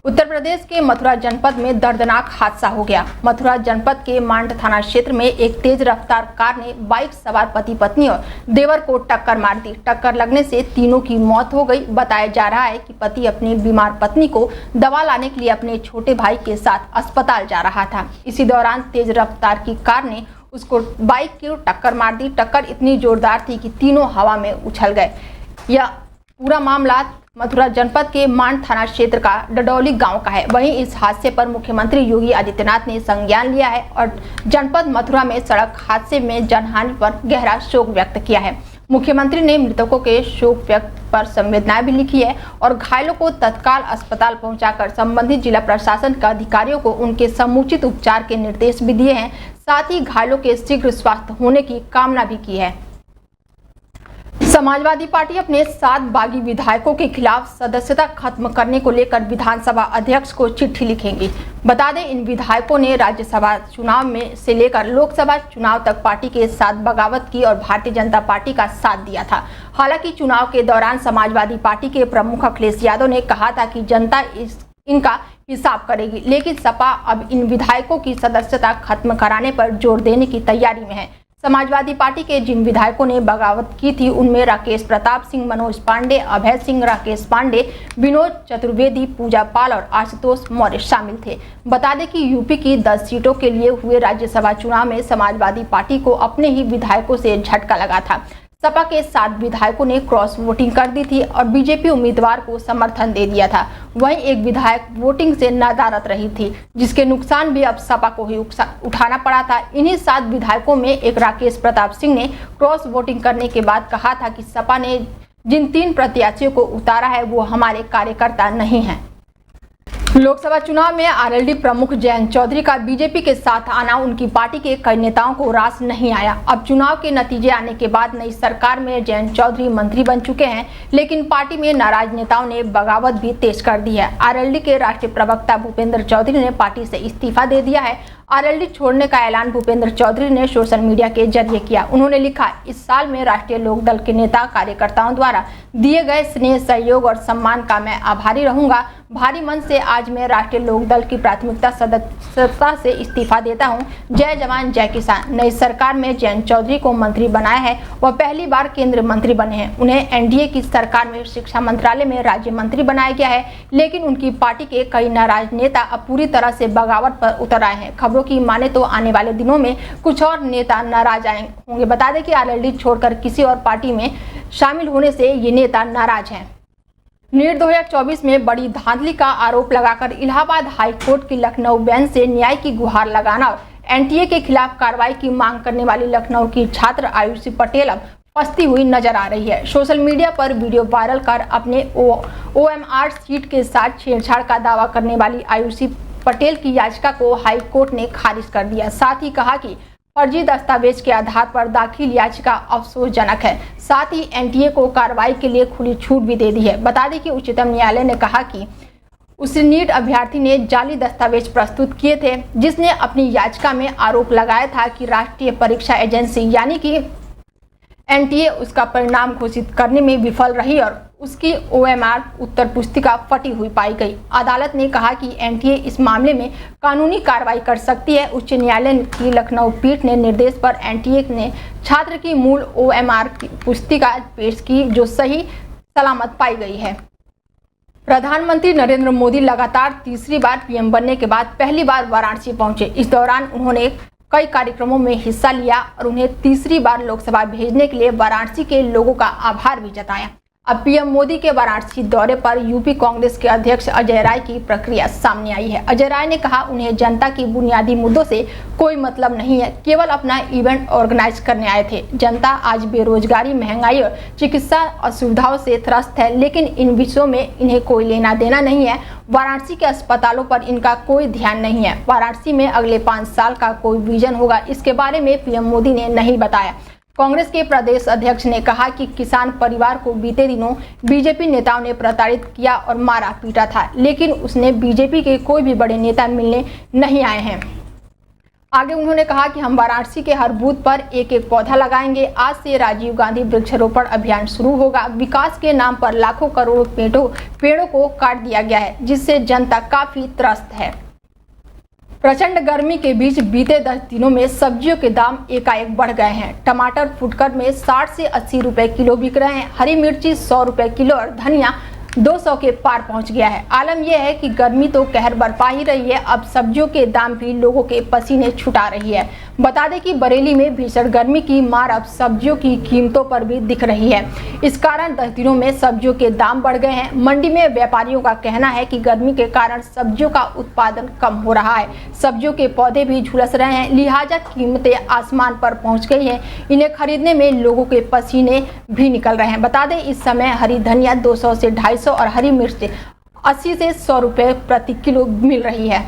उत्तर प्रदेश के मथुरा जनपद में दर्दनाक हादसा हो गया। मथुरा जनपद के मांड थाना क्षेत्र में एक तेज रफ्तार कार ने बाइक सवार पति पत्नी और देवर को टक्कर मार दी। टक्कर लगने से तीनों की मौत हो गई। बताया जा रहा है कि पति अपनी बीमार पत्नी को दवा लाने के लिए अपने छोटे भाई के साथ अस्पताल जा रहा था। इसी दौरान तेज रफ्तार की कार ने उसको बाइक की टक्कर मार दी। टक्कर इतनी जोरदार थी कि तीनों हवा में उछल गए। यह पूरा मामला मथुरा जनपद के मांड थाना क्षेत्र का डडौली गांव का है। वहीं इस हादसे पर मुख्यमंत्री योगी आदित्यनाथ ने संज्ञान लिया है और जनपद मथुरा में सड़क हादसे में जनहानि पर गहरा शोक व्यक्त किया है। मुख्यमंत्री ने मृतकों के शोक व्यक्त पर संवेदनाएं भी लिखी है और घायलों को तत्काल अस्पताल पहुंचाकर संबंधित जिला प्रशासन के अधिकारियों को उनके समुचित उपचार के निर्देश भी दिए हैं। साथ ही घायलों के शीघ्र स्वास्थ्य होने की कामना भी की है। समाजवादी पार्टी अपने 7 बागी विधायकों के खिलाफ सदस्यता खत्म करने को लेकर विधानसभा अध्यक्ष को चिट्ठी लिखेंगी। बता दें, इन विधायकों ने राज्यसभा चुनाव में से लेकर लोकसभा चुनाव तक पार्टी के साथ बगावत की और भारतीय जनता पार्टी का साथ दिया था। हालांकि चुनाव के दौरान समाजवादी पार्टी के प्रमुख अखिलेश यादव ने कहा था कि जनता इनका हिसाब करेगी, लेकिन सपा अब इन विधायकों की सदस्यता खत्म कराने पर जोर देने की तैयारी में है। समाजवादी पार्टी के जिन विधायकों ने बगावत की थी उनमें राकेश प्रताप सिंह, मनोज पांडे, अभय सिंह, राकेश पांडे, विनोद चतुर्वेदी, पूजा पाल और आशुतोष मौर्य शामिल थे। बता दें कि यूपी की 10 सीटों के लिए हुए राज्यसभा चुनाव में समाजवादी पार्टी को अपने ही विधायकों से झटका लगा था। सपा के 7 विधायकों ने क्रॉस वोटिंग कर दी थी और बीजेपी उम्मीदवार को समर्थन दे दिया था। वहीं एक विधायक वोटिंग से नदारद रही थी, जिसके नुकसान भी अब सपा को ही उठाना पड़ा था। इन्हीं 7 विधायकों में एक राकेश प्रताप सिंह ने क्रॉस वोटिंग करने के बाद कहा था कि सपा ने जिन 3 प्रत्याशियों को उतारा है वो हमारे कार्यकर्ता नहीं हैं। लोकसभा चुनाव में आरएलडी प्रमुख जयंत चौधरी का बीजेपी के साथ आना उनकी पार्टी के कई नेताओं को रास नहीं आया। अब चुनाव के नतीजे आने के बाद नई सरकार में जयंत चौधरी मंत्री बन चुके हैं, लेकिन पार्टी में नाराज नेताओं ने बगावत भी तेज कर दी है। आरएलडी के राष्ट्रीय प्रवक्ता भूपेंद्र चौधरी ने पार्टी से इस्तीफा दे दिया है। आरएलडी छोड़ने का ऐलान भूपेंद्र चौधरी ने सोशल मीडिया के जरिए किया। उन्होंने लिखा, इस साल में राष्ट्रीय लोकदल के नेता कार्यकर्ताओं द्वारा दिए गए स्नेह, सहयोग और सम्मान का मैं आभारी रहूंगा। भारी मन से आज मैं राष्ट्रीय लोकदल की प्राथमिकता सदस्यता से इस्तीफा देता हूं। जय जवान जय किसान। नई सरकार में जयंत चौधरी को मंत्री बनाया है। वह पहली बार केंद्रीय मंत्री बने हैं। उन्हें एनडीए की सरकार में शिक्षा मंत्रालय में राज्य मंत्री बनाया गया है, लेकिन उनकी पार्टी के कई नाराज नेता अब पूरी तरह से बगावत पर उतर आए हैं। खबरों की माने तो आने वाले दिनों में कुछ और नेता नाराज आए होंगे। बता दें कि आरएलडी छोड़कर किसी और पार्टी में शामिल होने से ये नेता नाराज हैं। नीट 2024 में बड़ी धांधली का आरोप लगाकर इलाहाबाद हाई कोर्ट की लखनऊ बेंच से न्याय की गुहार लगाना और एनटीए के खिलाफ कार्रवाई की मांग करने वाली लखनऊ की छात्र आयुषी पटेल अब फंसती हुई नजर आ रही है। सोशल मीडिया पर वीडियो वायरल कर अपने ओएमआर सीट के साथ छेड़छाड़ का दावा करने वाली आयुषी पटेल की याचिका को हाई कोर्ट ने खारिज कर दिया। साथ ही कहा कि फर्जी दस्तावेज के आधार पर दाखिल याचिका अफसोसजनक है। साथ ही एनटीए को कार्रवाई के लिए खुली छूट भी दे दी है। बता दें कि उच्चतम न्यायालय ने कहा कि उस नीट अभ्यर्थी ने जाली दस्तावेज प्रस्तुत किए थे, जिसने अपनी याचिका में आरोप लगाया था कि राष्ट्रीय परीक्षा एजेंसी यानी कि एनटीए उसका परिणाम घोषित करने में विफल रही और उसकी ओएमआर उत्तर पुस्तिका फटी हुई पाई गई। अदालत ने कहा कि एनटीए इस मामले में कानूनी कार्रवाई कर सकती है। उच्च न्यायालय की लखनऊ पीठ ने निर्देश पर एनटीए ने छात्र की मूल ओएमआर पुस्तिका पेश की, जो सही सलामत पाई गई है। प्रधानमंत्री नरेंद्र मोदी लगातार तीसरी बार पीएम बनने के बाद पहली बार वाराणसी पहुंचे। इस दौरान उन्होंने कई कार्यक्रमों में हिस्सा लिया और उन्हें तीसरी बार लोकसभा भेजने के लिए वाराणसी के लोगों का आभार भी जताया। अब पीएम मोदी के वाराणसी दौरे पर यूपी कांग्रेस के अध्यक्ष अजय राय की प्रक्रिया सामने आई है। अजय राय ने कहा, उन्हें जनता की बुनियादी मुद्दों से कोई मतलब नहीं है, केवल अपना इवेंट ऑर्गेनाइज करने आए थे। जनता आज बेरोजगारी, महंगाई और चिकित्सा असुविधाओं से त्रस्त है, लेकिन इन विषयों में इन्हें कोई लेना देना नहीं है। वाराणसी के अस्पतालों पर इनका कोई ध्यान नहीं है। वाराणसी में अगले 5 साल का कोई विजन होगा, इसके बारे में पीएम मोदी ने नहीं बताया। कांग्रेस के प्रदेश अध्यक्ष ने कहा कि किसान परिवार को बीते दिनों बीजेपी नेताओं ने प्रताड़ित किया और मारा पीटा था, लेकिन उसने बीजेपी के कोई भी बड़े नेता मिलने नहीं आए हैं। आगे उन्होंने कहा कि हम वाराणसी के हर बूथ पर एक एक पौधा लगाएंगे। आज से राजीव गांधी वृक्षारोपण अभियान शुरू होगा। विकास के नाम पर लाखों करोड़ों पेड़ों को काट दिया गया है, जिससे जनता काफी त्रस्त है। प्रचंड गर्मी के बीच बीते 10 दिनों में सब्जियों के दाम एकाएक बढ़ गए हैं। टमाटर फुटकर में 60 से 80 रुपए किलो बिक रहे हैं। हरी मिर्ची 100 रुपए किलो और धनिया 200 के पार पहुंच गया है। आलम यह है कि गर्मी तो कहर बरपा ही रही है, अब सब्जियों के दाम भी लोगों के पसीने छुटा रही है। बता दें कि बरेली में भीषण गर्मी की मार अब सब्जियों की कीमतों पर भी दिख रही है। इस कारण 10 दिनों में सब्जियों के दाम बढ़ गए हैं। मंडी में व्यापारियों का कहना है कि गर्मी के कारण सब्जियों का उत्पादन कम हो रहा है। सब्जियों के पौधे भी झुलस रहे हैं, लिहाजा कीमतें आसमान पर पहुंच गई हैं। इन्हें खरीदने में लोगों के पसीने भी निकल रहे हैं। बता दें इस समय हरी धनिया 200 से 250 और हरी मिर्च 80 से 100 रुपए प्रति किलो मिल रही है।